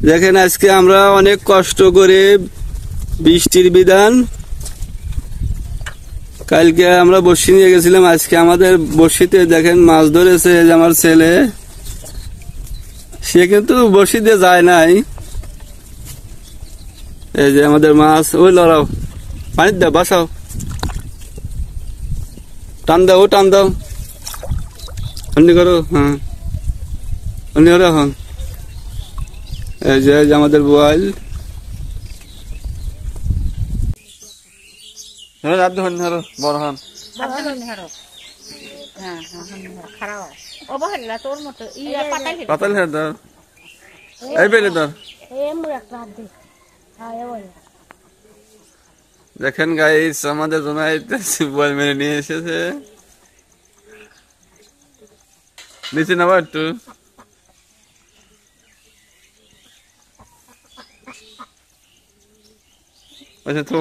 দেখেন আজকে আমরা অনেক কষ্ট করে বৃষ্টির বিধান কালকে আমরা বড়শি নিয়ে গেছিলাম, আজকে আমাদের বড়শিতে দেখেন মাছ ধরেছে। এই যে আমার ছেলে, সে কিন্তু বড়শি দিয়ে যায় নাই। এই যে আমাদের মাছ, ওই লড়াও পানির দাও, বাসাও, টান দাও, ও টান দাও, অন্য করো, হ্যাঁ অন্য করো। হ্যাঁ এই যে আমাদের বোয়াল, বড় হন পাতাল হের ধর, এই বেলে ধর। দেখেন গাইস, আমাদের জোনাই বোয়াল মেরে নিয়ে এসেছে। নিচে নামা একটু। আচ্ছা তো